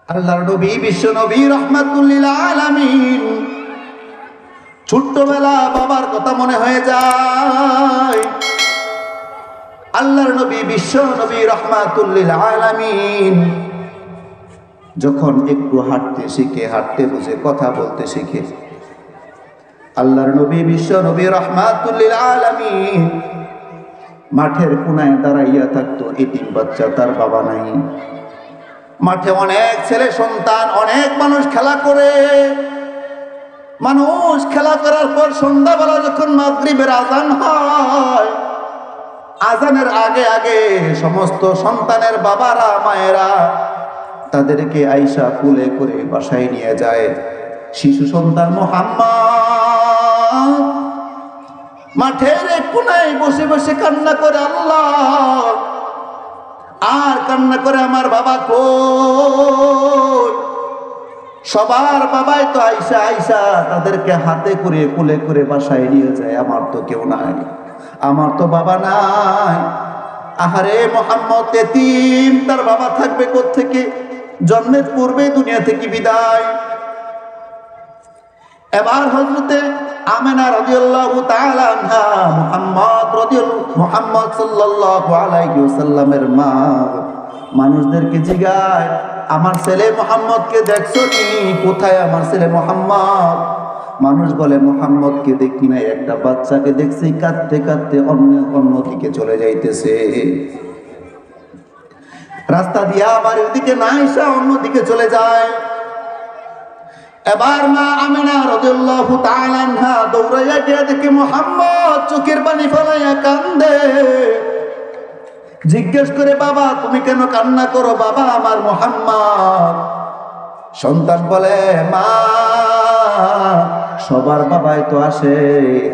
আল্লাহর নবী বিশ্ব নবী রাহমাতুল লিল আলামিন ছোট্টবেলা বাবার কথা মনে হয়ে যায়। আল্লাহর নবী বিশ্ব নবী রাহমাতুল লিল আলামিন যখন একটু হাঁটতে শিখে, হাঁটতে বুঝে, কথা বলতে শিখে, আল্লাহর নবী বিশ্ব নবী রাহমাতুল লিল আলামিন মাঠের কোনায় দাঁড়াইয়া থাকতো। এতিম বাচ্চা, তার বাবা নাই। মাঠে অনেক ছেলে সন্তান, অনেক মানুষ খেলা করে। মানুষ খেলা করার পর সন্ধ্যাবেলা যখন মাগরিবের আজান হয়, আজানের আগে আগে সমস্ত সন্তানের বাবারা মায়েরা তাদেরকে আইসা কুলে করে বাসায় নিয়ে যায়। শিশু সন্তান মুহাম্মদ মাঠের এক কোনায় বসে বসে কান্না করে, আল্লাহ, আর কান্না করে আমার বাবা কই। সবার বাবাই তো আইসা আইসা তাদেরকে হাতে করে কুলে করে বাসায় নিয়ে যায়। আমার তো কেউ নাই, আমার তো বাবা নাই। আহারে মুহাম্মদ এতিম, তার বাবা থাকবে কোত্থেকে? জন্মের পূর্বে দুনিয়া থেকে বিদায়। এবার হযরতে আমেনা রাদিয়াল্লাহু তাআলা আনহা মুহাম্মদ সাল্লাল্লাহু আলাইহি ওয়াসাল্লামের মা মানুষদেরকে জিগায়, আমার ছেলে মুহাম্মদকে দেখছো নি? কোথায় আমার ছেলে মুহাম্মদ? মানুষ বলে, মুহাম্মদকে দেখি নাই, একটা বাচ্চাকে দেখছি কাঁদতে কাঁদতে অন্যদিকে চলে যাইতেছে। রাস্তা দিয়া বাড়ির দিকে না এসে অন্যদিকে চলে যায়। এবার মা আমিনা রাদিয়াল্লাহু তাআলা আনহা দৌড়াইয়া গিয়ে দেখে মুহাম্মদ চোখের পানি ফেলাইয়া কান্দে। জিজ্ঞেস করে, বাবা তুমি কেন কান্না করো? বাবা আমার মুহাম্মদ। সন্তান বলে, মা সবার বাবাই তো আসে,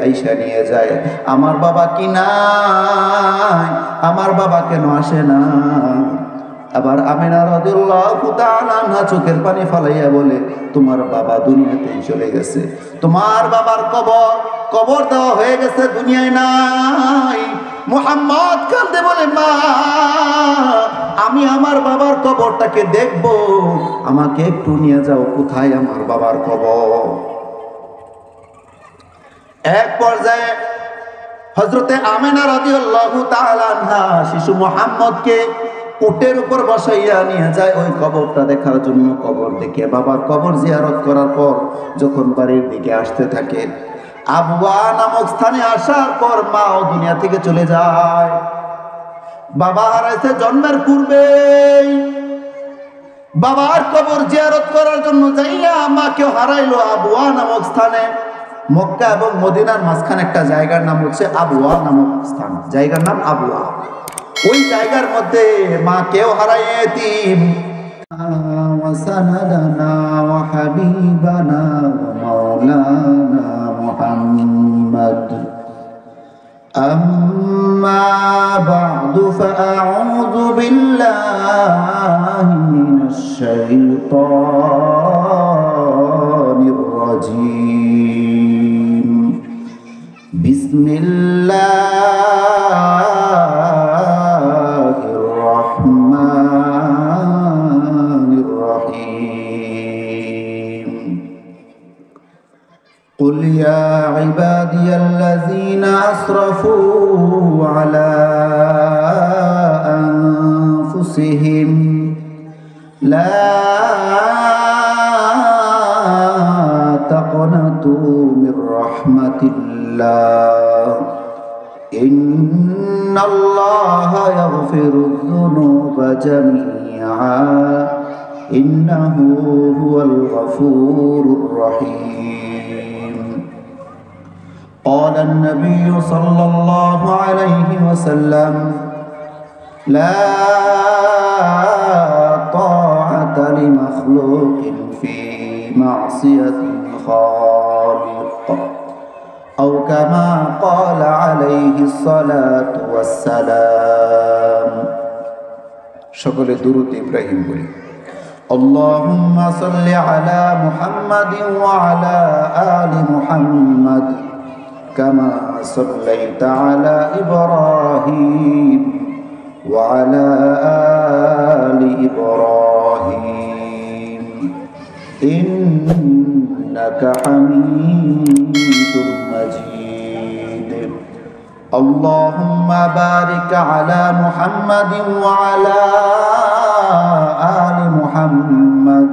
আইসা নিয়ে যায়, আমার বাবা কি নাই? আমার বাবা কেন আসে না? আবার আমিনা রাদিয়াল্লাহু তাআলা আনহা চোখের পানি ফেলাইয়া বলে, তোমার বাবা দুনিয়াতে চলে গেছে, তোমার বাবার কবর দেওয়া হয়ে গেছে, দুনিয়ায় নাই। মুহাম্মদ কাঁদে বলে, মা আমি আমার বাবার কবরটাকে দেখব, আমাকে একটু নিয়ে যাও, কোথায় আমার বাবার কবর? এক পর্যায়ে হযরতে আমিনা রাদিয়াল্লাহু তাআলা আনহা শিশু মুহাম্মদকে উটের উপর বসাইয়া নিয়ে যায় ওই কবরটা দেখার জন্য। কবর দেখে, বাবার কবর জিয়ারত করার পর যখন বাড়ির দিকে আসতে থাকে, আবওয়া নামক স্থানে আসার পর মাও দুনিয়া থেকে চলে যায়। বাবা হারাইছে জন্মের পূর্বেই। বাবার কবর জিয়ারত করার জন্য যাইয়া মাকেও হারাইলো আবওয়া নামক স্থানে। মক্কা এবং মদিনার মাঝখানে একটা জায়গার নাম হচ্ছে আবওয়া নামক স্থান, জায়গার নাম আবওয়া। ওই জায়গার মধ্যে মা কেউ হারায় এতিম। ওয়াসানাদানা ওয়া হাবিবানা ওয়া মাওলানা মুহাম্মদ। আম্মা বা'দু ফাআউযু বিল্লাহি মিনাশ শাইতানির রাজীম। বিসমিল্লাহির রহমানির রহিম। قل يا عبادي الذين أسرفوا على أنفسهم لا تقنطوا من رحمة الله إن الله يغفر الذنوب جميعا إنه هو الغفور الرحيم. قال النبي صلى الله عليه وسلم لا طاعة لمخلوق في معصية الخالق أو كما قال عليه الصلاة والسلام. সকলে দুরূদ ইব্রাহিম বলি। اللهم صل على محمد وعلى آل محمد كما صليت على إبراهيم وعلى آل إبراهيم ইন্নাকা হামিদুম মাজিদ। আল্লাহুম্মা বারিক আলা মুহাম্মাদিন ওয়া আলা আলি মুহাম্মাদ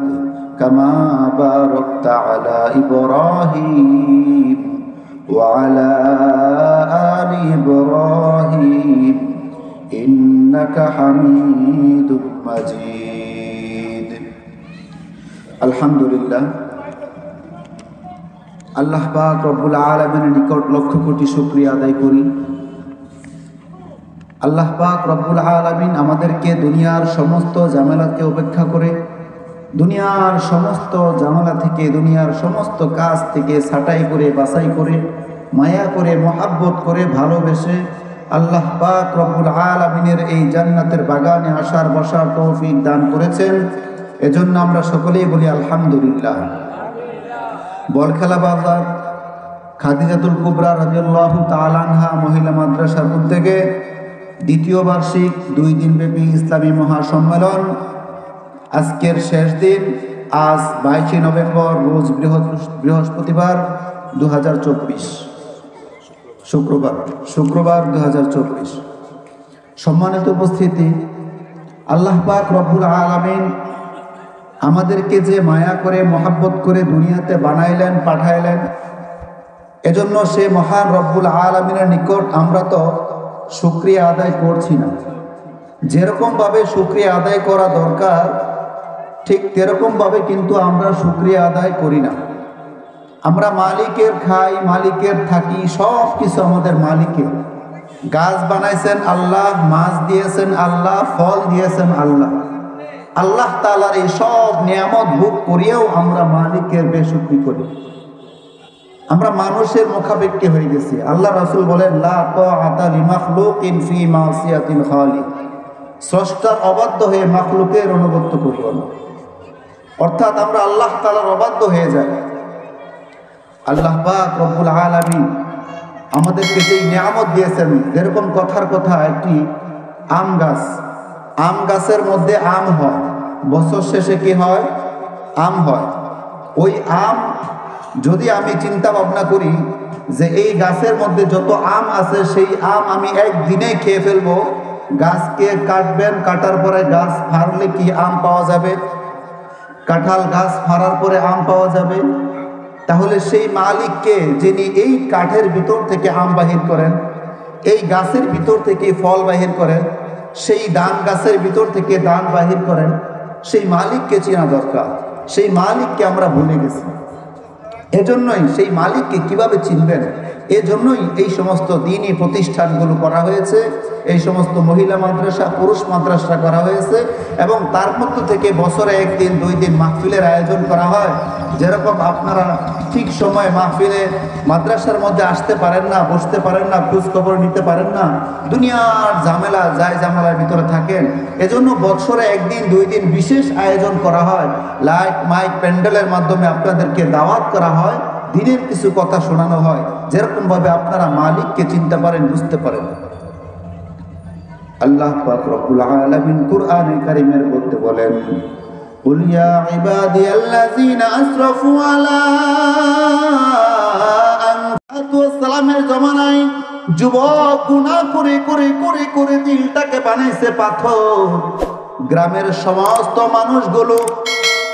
কামা বারাকতা আলা ইব্রাহিম ওয়া আলা আলি ইব্রাহিম ইন্নাকা হামিদুম মাজিদ। আলহামদুলিল্লাহ, আল্লাহ পাক রব্বুল আলামিনের নিকট লক্ষ কোটি শুকরিয়া আদায় করি। আল্লাহ পাক রব্বুল আলামিন আমাদেরকে দুনিয়ার সমস্ত ঝামেলাকে উপেক্ষা করে, দুনিয়ার সমস্ত ঝামেলা থেকে, দুনিয়ার সমস্ত কাজ থেকে ছাঁটাই করে, বাছাই করে, মায়া করে, মহাব্বত করে, ভালোবেসে আল্লাহ পাক রব্বুল আলামিনের এই জান্নাতের বাগানে আসার বসার তৌফিক দান করেছেন। এজন্য আমরা সকলেই বলি আলহামদুলিল্লাহ। বলখেলা বাজার খাদিজাতুল কুবরা রাদিয়াল্লাহু তাআলা আনহা মহিলা মাদ্রাসার উদ্যোগে দ্বিতীয় বার্ষিক 2 দিনব্যাপী ইসলামী মহাসম্মেলন আজকের শেষ দিন, আজ 22 নভেম্বর, রোজ বৃহস্পতিবার 2024, শুক্রবার 2024। সম্মানিত উপস্থিতি, আল্লাহ পাক রব্বুল আলামিন আমাদেরকে যে মায়া করে, মহাব্বত করে দুনিয়াতে বানাইলেন, পাঠাইলেন, এজন্য সে মহান রব্বুল আলামিনের নিকট আমরা তো শুকরিয়া আদায় করছি না। যেরকমভাবে শুকরিয়া আদায় করা দরকার, ঠিক তেরকমভাবে কিন্তু আমরা শুকরিয়া আদায় করি না। আমরা মালিকের খাই, মালিকের থাকি, সব কিছু আমাদের মালিকের। গাছ বানাইছেন আল্লাহ, মাছ দিয়েছেন আল্লাহ, ফল দিয়েছেন আল্লাহ। আল্লাহ তাআলার এই সব নিয়ামত ভোগ করিয়েও আমরা মালিকের বেশুকরি করি। আমরা মানুষের মুখাপেক্ষী হয়ে গেছি। আল্লাহ রাসূল বলেন, লা তাআতা লিমাখলুকিন ফি মাসিয়াতিল খালিক, স্রষ্টার অবাধ্য হয়ে মাখলুকের অনুগত্য করিও না। অর্থাৎ আমরা আল্লাহ তাআলার অবাধ্য হয়ে যাই। আল্লাহ পাক রব্বুল আলামিন আমাদেরকে যেই নিয়ামত দিয়েছেন, যেরকম কথার কথা, একটি আম গাছ, আম গাছের মধ্যে আম হয়, বছর শেষে কি হয়? আম হয়। ওই আম যদি আমি চিন্তা ভাবনা করি যে এই গাছের মধ্যে যত আম আছে সেই আম আমি একদিনে খেয়ে ফেলবো, গাছকে কাটবেন, কাটার পরে গাছ ফাড়লে কি আম পাওয়া যাবে? কাঁঠাল গাছ ফাড়ার পরে আম পাওয়া যাবে? তাহলে সেই মালিককে, যিনি এই কাঠের ভিতর থেকে আম বাহির করেন, এই গাছের ভিতর থেকে ফল বাহির করেন, সেই ধান গাছের ভিতর থেকে ধান বাহির করেন, সেই মালিককে চেনা দরকার। সেই মালিককে আমরা ভুলে গেছি। এজন্যই সেই মালিককে কিভাবে চিনবেন, এজন্যই এই সমস্ত দ্বীনি প্রতিষ্ঠানগুলো করা হয়েছে, এই সমস্ত মহিলা মাদ্রাসা, পুরুষ মাদ্রাসা করা হয়েছে, এবং তার মধ্য থেকে বছরে 1 দিন 2 দিন মাহফিলের আয়োজন করা হয়। যেরকম আপনারা ঠিক সময়ে মাহফিলে মাদ্রাসার মধ্যে আসতে পারেন না, বসতে পারেন না, খোঁজ খবর নিতে পারেন না, দুনিয়ার ঝামেলা, ঝামেলার ভিতরে থাকেন, এজন্য বছরে 1 দিন 2 দিন বিশেষ আয়োজন করা হয়। লাইট, মাইক, প্যান্ডেলের মাধ্যমে আপনাদেরকে দাওয়াত করা হয়, দিনের কিছু কথা শোনানো হয়, যেরকম ভাবে আপনারা মালিককে চিনতে পারেন, বুঝতে পারেন। আল্লাহ পাক রব্বুল আলামিন কুরআনে কারীমের মধ্যে বলেন, কুল ইয়া ইবাদিয়াল্লাযীনা আসরাফু আলা আনফুসিহিম, জমানায় যুবক গুনাহ করে করে করে করে দিলটাকে বানাইছে পাথর। গ্রামের সমস্ত মানুষগুলো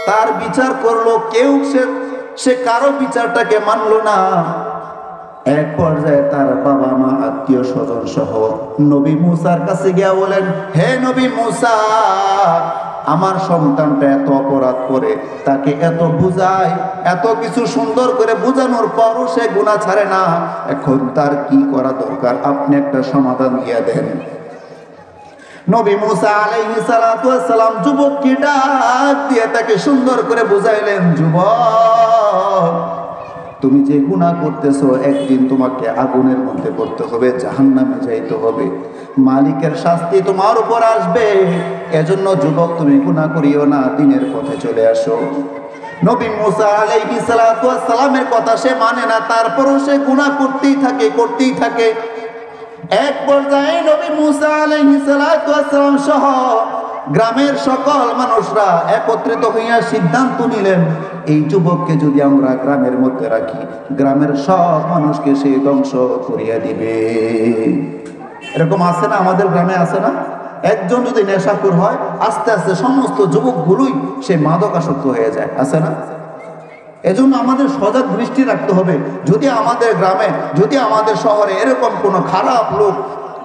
তার বিচার করলো, কেউ সে কারো বিচারটাকে মানলো না। এক পর্যায়ে তার বাবা মা, আত্মীয় স্বজন সহ নবী মুসার কাছে গিয়া বলেন, হে নবী মুসা, আমার সন্তানটা এত অপরাধ করে, তাকে এত বুঝায়, এত কিছু সুন্দর করে বুঝানোর পরও সে গুনাহ ছাড়ে না, এখন তার কি করা দরকার? আপনি একটা সমাধান দিয়ে দেন। নবী মুসা আলাইহিস সালাতু ওয়াস সালাম যুবককে ডাক দিয়ে তাকে সুন্দর করে বুঝাইলেন, যুবক, তুমি যে গুনাহ করতেছো, একদিন তোমাকে আগুনের মধ্যে পড়তে হবে, জাহান্নামে যাইতে হবে, মালিকের শাস্তি তোমার উপর আসবে। এজন্য যুবক, তুমি গুনাহ করিও না, দ্বীনের পথে চলে আসো। নবী মুসা আলাইহিস সালাতু ওয়াস সালামের কথা সে মানে না, তারপরও সে গুনাহ করতেই থাকে। এক পর্যায়ে নবী মুসা আলাইহিস সালাতু ওয়াস সালাম সহ গ্রামের সকল মানুষরা একত্রিত হইয়া সিদ্ধান্ত নিলেন, এই যুবককে যদি আমরা গ্রামের মধ্যে রাখি, গ্রামের সব মানুষকে সে ধ্বংস করিয়া দিবে। এরকম আছে না, আমাদের গ্রামে আছে না? একজন যদি নেশাখোর হয়, আস্তে আস্তে সমস্ত যুবকগুলোই সে মাদকাসক্ত হয়ে যায়, আছে না? এজন্য আমাদের সজাগ দৃষ্টি রাখতে হবে। যদি আমাদের গ্রামে, যদি আমাদের শহরে এরকম কোনো খারাপ লোক,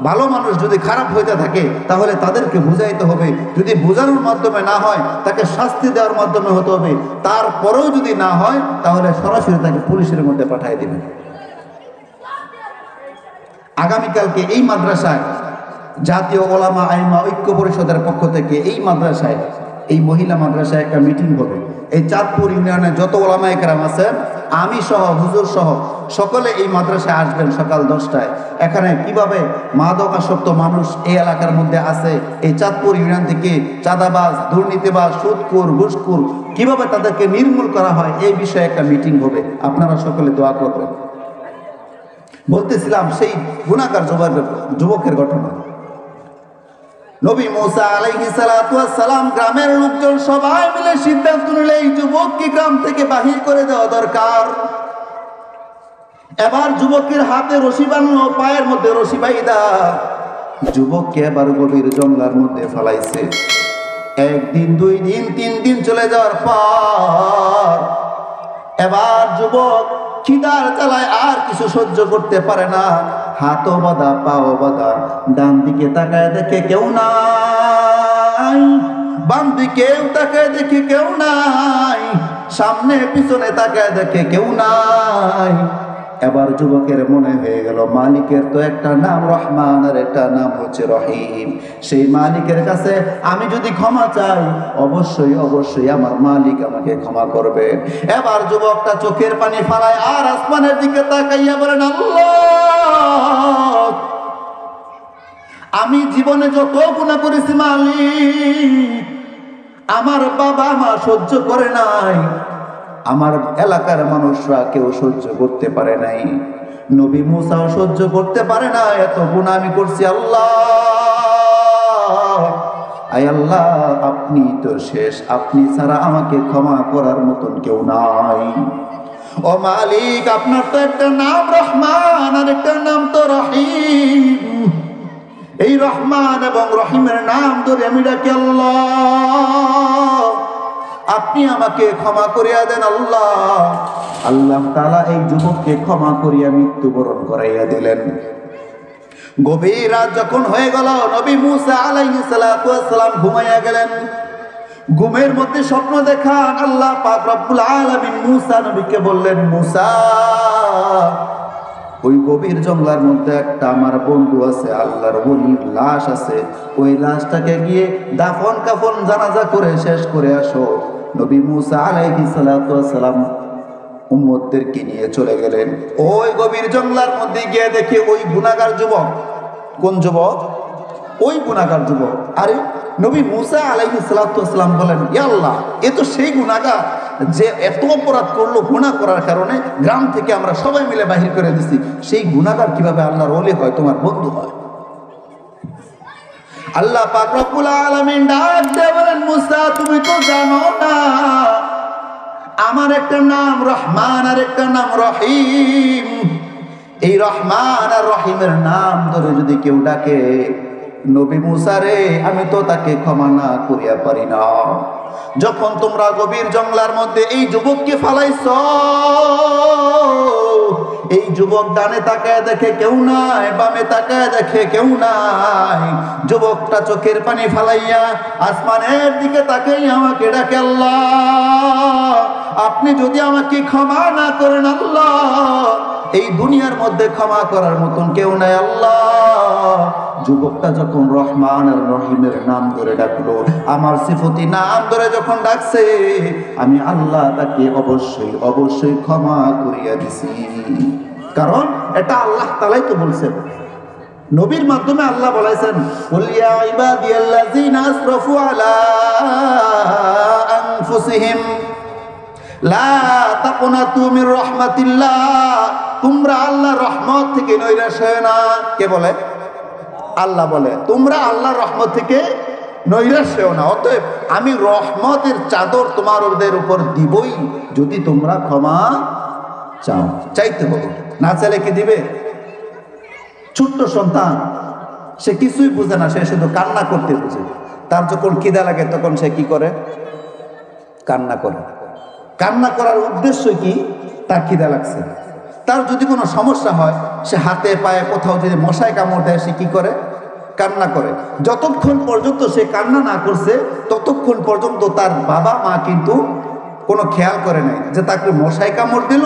ভালো মানুষ যদি খারাপ হইতে থাকে, তাহলে তাদেরকে বুঝাইতে হবে। যদি বোঝানোর মাধ্যমে না হয়, তাকে শাস্তি দেওয়ার মাধ্যমে হতে হবে। তারপরেও যদি না হয়, তাহলে সরাসরি তাকে পুলিশের মধ্যে পাঠিয়ে দেবে। আগামীকালকে এই মাদ্রাসায় জাতীয় ওলামা আইমা ঐক্য পরিষদের পক্ষ থেকে এই মাদ্রাসায়, এই মহিলা মাদ্রাসায় একটা মিটিং হবে। এই চাঁদপুর ইউনিয়নে যত ওলামা একরাম আছেন, আমি সহ, হুজুর সহ সকলে এই মাদ্রাসায় আসবেন সকাল 10টায়। এখানে কিভাবে মাদকাসক্ত মানুষ এই এলাকার মধ্যে আছে, এই চাঁদপুর ইউনিয়ন থেকে চাঁদাবাজ, দুর্নীতিবাজ, সুদখোর, ঘুষখোর, কিভাবে তাদেরকে নির্মূল করা হয়, এই বিষয়ে একটা মিটিং হবে। আপনারা সকলে দোয়া করবেন। বলতেছিলাম সেই গুনাহগার যুবকের ঘটনা। নবী মুসা আলাইহিস সালাতু ওয়াস সালাম গ্রামের লোকজন সবাই মিলে সিদ্ধান্ত নিলে এই যুবককে গ্রাম থেকে বাহির করে দেওয়া দরকার। এবার যুবকের হাতে রশি বাঁধলো, পায়ের মধ্যে রশি বাইদা যুবককে এবার গভীর জঙ্গলের মধ্যে ফেলাইছে। একদিন, 2 দিন, 3 দিন চলে যাওয়ার পর এবার যুবক খিদার জ্বালায় আর কিছু সহ্য করতে পারে না। হাতও বাঁধা, পাও বাঁধা, ডান দিকে তাকায় দেখে কেউ নাই, বাম দিকেও তাকায় দেখে কেউ নাই, সামনে পিছনে তাকায় দেখে কেউ নাই। এবার যুবকের মনে হয়ে গেল, মালিকের তো একটা নাম রহমান আর একটা নাম হচ্ছে রহিম। সেই মালিকের কাছে আমি যদি ক্ষমা চাই, অবশ্যই অবশ্যই আমার মালিক আমাকে ক্ষমা করবে। এবার যুবকটা চোখের পানি ফালায় আর আসমানের দিকে তাকাইয়া বলেন, আল্লাহ, আমি জীবনে যত গুনাহ করেছি মালিক, আমার বাবা মা সহ্য করে নাই, আমার এলাকার মানুষরা কেউ সহ্য করতে পারে নাই, নবী মুসাও সহ্য করতে পারে না, এত গুনাহ আমি করছি। আল্লাহ, আয় আল্লাহ, আপনি তো শেষ, আপনি ছাড়া আমাকে ক্ষমা করার মতন কেউ নাই। ও মালিক, আপনার তো একটা নাম রহমান আর একটা নাম তো রহিম। এই রহমান এবং রহিমের নাম ধরে আমি ডাকি, আল্লাহ, আপনি আমাকে ক্ষমা করিয়া দেন। আল্লাহ, আল্লাহ তাআলা এই যুবককে ক্ষমা করিয়া মৃত্যুবরণ করাইয়া দিলেন। গভীর রাত যখন হয়ে গেল, নবী মুসা আলাইহিস সালাতু ওয়াস সালাম ঘুমাইয়া গেলেন। ঘুমের মধ্যে স্বপ্ন দেখান আল্লাহ পাক রব্বুল আলামিন মুসা নবীকে বললেন, মুসা, ওই গভীর জঙ্গলের মধ্যে একটা আমার বন্ধু আছে, আল্লাহর ওলির লাশ আছে, ওই লাশটাকে গিয়ে দাফন কাফন জানাজা করে শেষ করে আসো। নবী মুসা আলাইহিস সালাতু ওয়াস সালাম উম্মতদেরকে নিয়ে চলে গেলেন। ওই গভীর জঙ্গলের মধ্যে গিয়ে দেখে ওই গুনাহগার যুবক। কোন যুবক? ওই গুনাহগার যুবক। আরে নবী মুসা আলাইহিস সালাতু ওয়াস সালাম বলেন, ইয়া আল্লাহ, এ তো সেই গুনাহগার যে এত অপরাধ করলো, গুনাহ করার কারণে গ্রাম থেকে আমরা সবাই মিলে বাহির করে দিছি। সেই গুনাহগার কিভাবে আল্লাহর ওলি হয়, তোমার বন্ধু হয়? আল্লাহ পাক রব্বুল আলামিন ডাক দিয়ে বলেন, মুসা, তুমি তো জানো না আমার একটা নাম রহমান আর একটা নাম রহিম। এই রহমান আর রহিমের নাম ধরে যদি কেউ ডাকে, নবী মুসা রে, আমি তো তাকে ক্ষমা না করিয়া পারি না। যখন তোমরা গভীর জঙ্গলের মধ্যে এই যুবককে ফালাইছ, এই যুবক ডানে তাকায় দেখে কেউ নাই, বামে তাকায় দেখে কেউ নাই। যুবকটা চোখের পানি ফালাইয়া আসমানের দিকে তাকাই আমাকে ডাকে, আল্লাহ, আপনি যদি আমাকে ক্ষমা না করেন, আল্লাহ, এই দুনিয়ার মধ্যে ক্ষমা করার মতন কেউ নাই। আল্লাহ, যুবকটা যখন রহমান আর রহিমের নাম ধরে ডাকলো, আমার সিফতি নাম ধরে যখন ডাকছে, আমি আল্লাহ তাকে অবশ্যই অবশ্যই ক্ষমা করিয়া দিছি। কারণ এটা আল্লাহ তাআলাই তো বলছেন, নবীর মাধ্যমে আল্লাহ বলেছেন, কুল ইয়া ইবাদিয়াল্লাযিনা আসরাফু আলা আনফুসিহিম লা তাকুনাতু মির রাহমাতিল্লাহ, তোমরা আল্লাহর রহমত থেকে নৈরাশ হয় না। কে বলে? আল্লাহ বলে, তোমরা আল্লাহর রহমত থেকে নৈরাশ্যও না। অতএব আমি রহমতের চাদর তোমার ওদের উপর দিবই যদি তোমরা ক্ষমা চাও। চাইতে হবে, না চাইলে কি দিবে? ছোট্ট সন্তান, সে কিছুই বুঝে না, সে শুধু কান্না করতে বুঝে। তার যখন খিদা লাগে তখন সে কি করে? কান্না করে। কান্না করার উদ্দেশ্য কি? তার খিদা লাগছে। তার যদি কোনো সমস্যা হয়, সে হাতে পায়ে কোথাও যদি মশায় কামড় দেয়, সে কি করে? কান্না করে। যতক্ষণ পর্যন্ত সে কান্না না করছে ততক্ষণ পর্যন্ত তার বাবা মা কিন্তু কোনো খেয়াল করে নাই যে তাকে মশায় কামড় দিল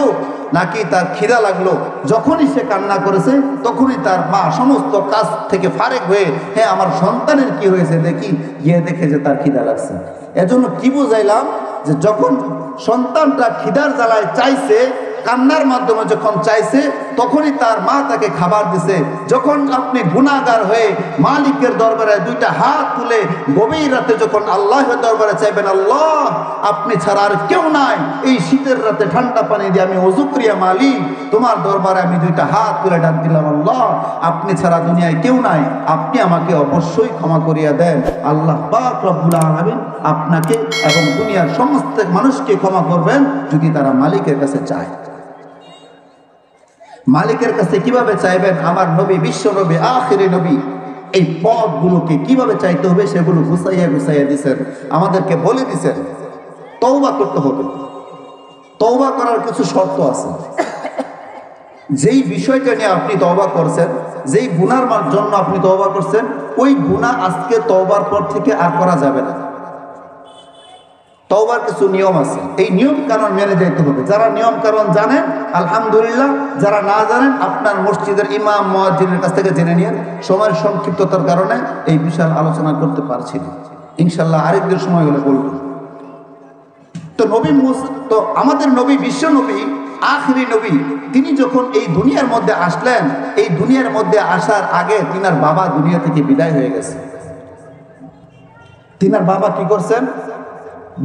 নাকি তার খিদা লাগলো। যখনই সে কান্না করেছে তখনই তার মা সমস্ত কাজ থেকে ফারেক হয়ে, হ্যাঁ আমার সন্তানের কি হয়েছে দেখি, গিয়ে দেখে যে তার খিদা লাগছে। এজন্য কি বুঝাইলাম, যে যখন সন্তানটা খিদার জ্বালায় চাইছে, কান্নার মাধ্যমে যখন চাইছে, তখনই তার মা তাকে খাবার দিছে। যখন আপনি গুনাহগার হয়ে মালিকের দরবারে দুইটা হাত তুলে গভীর রাতে যখন আল্লাহর দরবারে চাইবেন, আল্লাহ আপনি ছাড়া আর কেউ নাই, এই শীতের রাতে ঠান্ডা পানি দিয়ে আমি ওযু করিয়া মালিক তোমার দরবারে আমি দুইটা হাত তুলে ডাক দিলাম, আল্লাহ আপনি ছাড়া দুনিয়ায় কেউ নাই, আপনি আমাকে অবশ্যই ক্ষমা করিয়া দেন। আল্লাহ পাক রব্বুল আলামিন আপনাকে এবং দুনিয়ার সমস্ত মানুষকে ক্ষমা করবেন যদি তারা মালিকের কাছে চায়। মালিকের কাছে কিভাবে চাইবেন? আমার নবী, বিশ্ব নবী, আখিরি নবী এই পথগুলোকে কিভাবে চাইতে হবে সেগুলো গুছাইয়া গুছাইয়া দিছেন, আমাদেরকে বলে দিছেন। তওবা করতে হবে। তওবা করার কিছু শর্ত আছে। যেই বিষয়টা নিয়ে আপনি তওবা করছেন, যেই গুনার জন্য আপনি তওবা করছেন, ওই গুনাহ আজকে তওবার পর থেকে আর করা যাবে না। তওবার কিছু নিয়ম আছে, এই নিয়ম কানুন মেনে যেতে হবে। যারা নিয়ম কানুন জানেন আলহামদুলিল্লাহ, যারা না জানেন আপনার মসজিদের ইমাম মুয়াজ্জিনের কাছ থেকে জেনে নিন। সময়ের সংক্ষিপ্ততার কারণে এই বিশাল আলোচনা করতে পারছি না, ইনশাল্লাহ আরেকদিন সময় হলে বলব। তো নবী তো আমাদের নবী, বিশ্ব নবী, আখিরি নবী, তিনি যখন এই দুনিয়ার মধ্যে আসলেন, এই দুনিয়ার মধ্যে আসার আগে তিনার বাবা দুনিয়া থেকে বিদায় হয়ে গেছে। তিনার বাবা কি করছেন?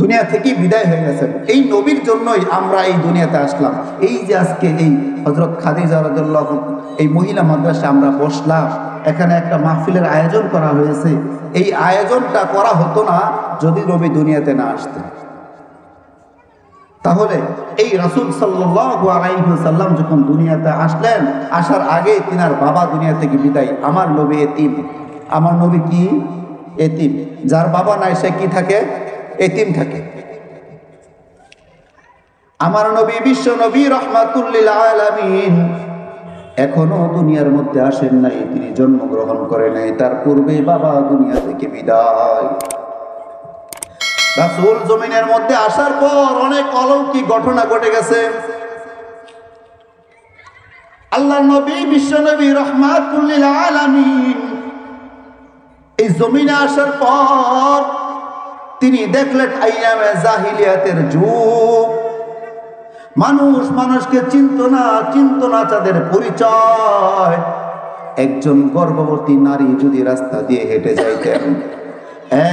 দুনিয়া থেকে বিদায় হয়ে গেছেন। এই নবীর জন্যই আমরা এই দুনিয়াতে আসলাম। এই যে আজকে এই হযরত খাদিজা রাদিয়াল্লাহু এই মহিলা মাদ্রাসা আমরা বসলাম, এখানে একটা মাহফিলের আয়োজন করা হয়েছে। এই আয়োজনটা করা হতো না যদি নবী দুনিয়াতে না আসতেন। তাহলে এই রাসূল সাল্লাল্লাহু আলাইহি ওয়াসাল্লাম যখন দুনিয়াতে আসলেন, আসার আগে তিনার বাবা দুনিয়া থেকে বিদায়। আমার নবী এতিম। আমার নবী কি? এতিম। যার বাবা নাই সে কি থাকে? এতিম থাকে। আমার নবী, বিশ্ব নবী, রাহমাতুল লিল আলামিন এখনো দুনিয়ার মধ্যে আসেন নাই, তিনি জন্মগ্রহণ করেন নাই। তার পূর্বে বাবা দুনিয়া থেকে বিদায়। রাসূল জমিনের মধ্যে আসার পর অনেক অলৌকিক ঘটনা ঘটে গেছে। আল্লাহর নবী, বিশ্ব নবী, রাহমাতুল লিল আলামিন এই জমিনে আসার পর তিনি দেখলেন আইয়ামে জাহিলিয়াতের যুগ। মানুষ মানুষকে চিনত না তাদের পরিচয়। একজন গর্ভবতী নারী যদি রাস্তা দিয়ে হেঁটে যাইতেন,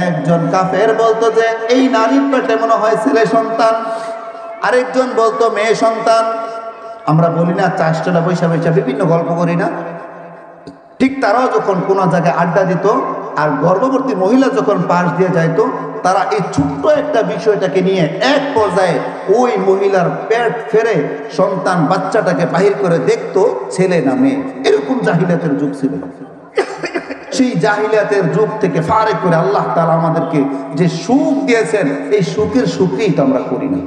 একজন কাফের বলতো যে এই নারীর পেটে মনে হয় ছেলে সন্তান, আরেকজন বলতো মেয়ে সন্তান। আমরা বলি না চাষটা বৈশা বৈশা বিভিন্ন গল্প করি না? ঠিক তারাও যখন কোনো জায়গায় আড্ডা দিত আর গর্ভবতী মহিলা যখন পাশ দিয়ে যাইতো, তারা এই ছোট্ট একটা বিষয়টাকে নিয়ে এক পর্যায়ে ওই মহিলার পেট ফেরে সন্তান বাচ্চাটাকে বাহির করে দেখতো ছেলে না মেয়ে। এরকম জাহিলিয়াতের যুগ ছিল। সেই জাহিলিয়াতের যুগ থেকে ফারেক করে আল্লাহ তাআলা আমাদেরকে যে সুখ দিয়েছেন, এই সুখের শুকরিয়া তো আমরা করি না।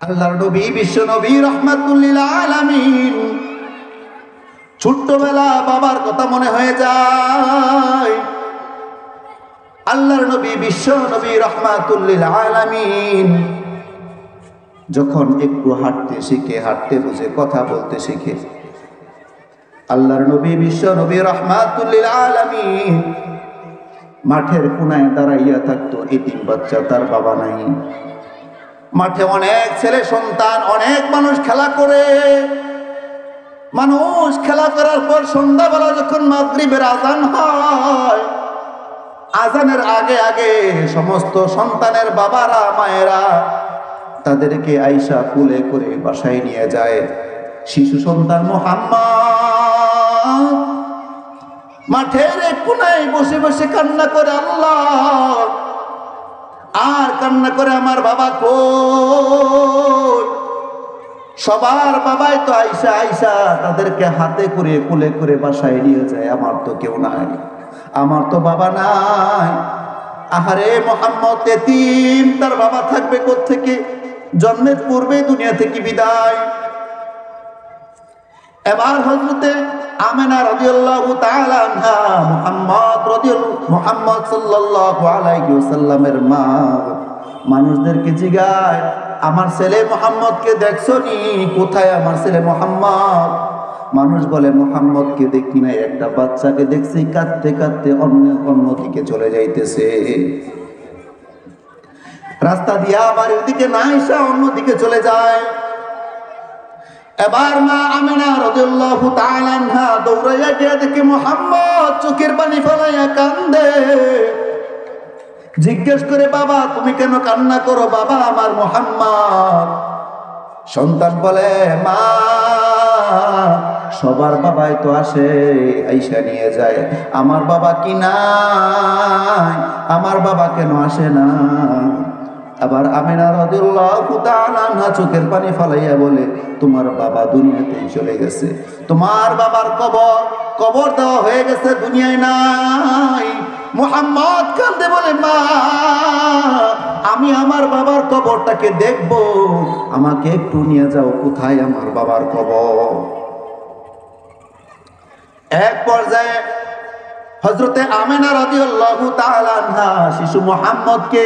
আল্লাহর নবী, বিশ্ব নবী, রাহমাতুল লিল আলামিন ছোট্টবেলা বাবার কথা মনে হয়ে যায়। আল্লাহর নবী, বিশ্ব নবী, রাহমাতুল লিল আলামিন যখন একটু হাঁটতে শিখে, হাঁটতে বুঝে, কথা বলতে শিখে, আল্লাহর নবী, বিশ্ব নবী, রাহমাতুল লিল আলামিন মাঠের কোনায় দাঁড়াইয়া থাকতো এতিম বাচ্চা, তার বাবা নাই। মাঠে অনেক ছেলে সন্তান, অনেক মানুষ খেলা করে। মানুষ খেলা করার পর সন্ধ্যাবেলা যখন মাগরিবের আজান হয়, আজানের আগে আগে সমস্ত সন্তানের বাবারা, মায়েরা তাদেরকে আইসা কুলে করে বাসায় নিয়ে যায়। শিশু সন্তান মুহাম্মদ মাঠের এক কোনায় বসে বসে কান্না করে আল্লাহ, আর কান্না করে আমার বাবা কই। সবার বাবাই তো আইসা আইসা তাদেরকে হাতে করে কুলে করে বাসায় নিয়ে যায়, আমার তো কেউ নাই, আমার তো বাবা নাই। আহারে মুহাম্মদ এতিম, তার বাবা থাকবে কোত্থেকে? জন্মের পূর্বে দুনিয়া থেকে বিদায়। এবার হযরতে আমেনা রাদিয়াল্লাহু তাআলা আনহা মুহাম্মদ সাল্লাল্লাহু আলাইহি ওয়াসাল্লামের মা মানুষদেরকে জিগায়, আমার ছেলে মুহাম্মদকে দেখছো নি? কোথায় আমার ছেলে মুহাম্মদ? মানুষ বলে মুহাম্মদকে দেখি নাই, একটা বাচ্চাকে দেখছি কাঁদতে কাঁদতে অন্যদিকে চলে যাইতেছে। রাস্তা দিয়া বাড়ির দিকে না এসে অন্যদিকে চলে যায়। এবার মা আমেনা রাদিয়াল্লাহু তাআলা আনহা দৌড়াইয়া গিয়ে দেখে মুহাম্মদ চোখের পানি ফেলাইয়া কান্দে। জিজ্ঞেস করে, বাবা তুমি কেন কান্না করো? বাবা আমার মুহাম্মদ। সন্তান বলে, মা সবার বাবাই তো আসে আইসা নিয়ে যায়, আমার বাবা কি নাই? আমার বাবা কেন আসে না? আবার আমিনা রাদিয়াল্লাহু তাআলা আনহা চোখের পানি ফালাইয়া বলে, তোমার বাবা দুনিয়াতে চলে গেছে, তোমার বাবার কবর দেওয়া হয়ে গেছে, দুনিয়ায় নাই। মুহাম্মদ কান্দে বলে, মা আমি আমার বাবার কবরটাকে দেখবো, আমাকে একটু নিয়ে যাও, কোথায় আমার বাবার কবর? এক পর্যায়ে হযরতে আমেনা রাদিয়াল্লাহু তাআলা আনহা শিশু মুহাম্মদকে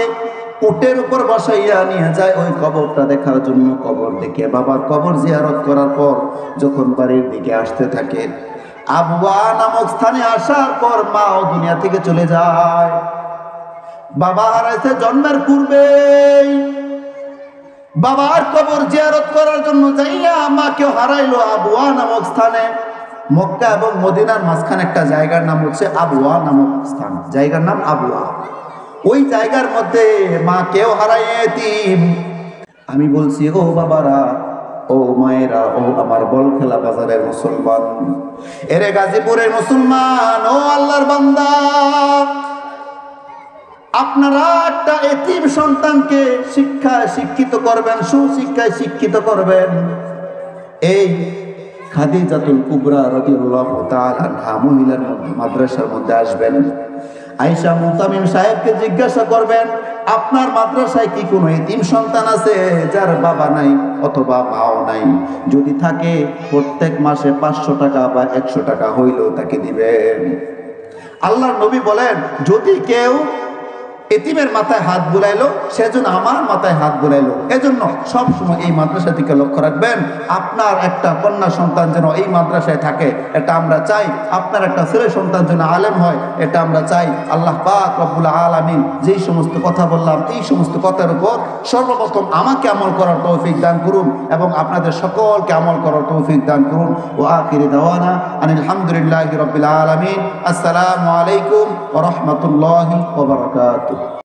উটের উপর বসাইয়া নিয়ে যায় ওই কবরটা দেখার জন্য। কবর দেখে বাবার কবর জিয়ারত করার পর যখন বাড়ির দিকে আসতে থাকে, আবওয়া নামক স্থানে আসার পর মাও দুনিয়া থেকে চলে যায়। বাবা হারাইছে জন্মের পূর্বেই। বাবার কবর জিয়ারত করার জন্য যাইয়া মাকেও হারাইলো আবওয়া নামক স্থানে। মক্কা এবং মদিনার মাঝখানে একটা জায়গার নাম হচ্ছে আবওয়া নামক স্থান, জায়গার নাম আবওয়া। ওই জায়গার মধ্যে মা কেউ হারায় এতিম। আমি বলছি, ও বাবারা, ও মায়েরা, ও আমার বলখেলা বাজারের মুসলমান, এরে গাজীপুরের মুসলমান, ও আল্লাহর বান্দা, আপনারা একটা এতিম সন্তানকে শিক্ষিত করবেন, সুশিক্ষায় শিক্ষিত করবেন। এই খাদিজাতুল কুবরা রাদিয়াল্লাহু তাআলা আনহা মহিলার মাদ্রাসার মধ্যে আসবেন। আয়েশা মুতামিম সাহেবকে জিজ্ঞাসা করবেন, আপনার মাদ্রাসায় কি কোনো এতিম সন্তান আছে যার বাবা নাই অথবা মাও নাই? যদি থাকে প্রত্যেক মাসে 500 টাকা বা 100 টাকা হইলেও তাকে দিবেন। আল্লাহর নবী বলেন, যদি কেউ এতিমের মাথায় হাত বুলাইলো সেজন্য আমার মাথায় হাত বুলাইলো। এজন্য সবসময় এই মাদ্রাসা থেকে লক্ষ্য রাখবেন, আপনার একটা কন্যা সন্তান যেন এই মাদ্রাসায় থাকে, এটা আমরা চাই। আপনার একটা ছেলে সন্তান যেন আলেম হয়, এটা আমরা চাই। আল্লাহ পাক রব্বুল আলামিন যেই সমস্ত কথা বললাম, এই সমস্ত কথার উপর সর্বপ্রথম আমাকে আমল করার তৌফিক দান করুন এবং আপনাদের সকলকে আমল করার তৌফিক দান করুন। ওয়া আখিরু দাওয়ানা আনিল হামদুলিল্লাহি রাব্বিল আলামিন। আসসালামু আলাইকুম ওয়া রাহমাতুল্লাহি ওয়া বারাকাতুহু।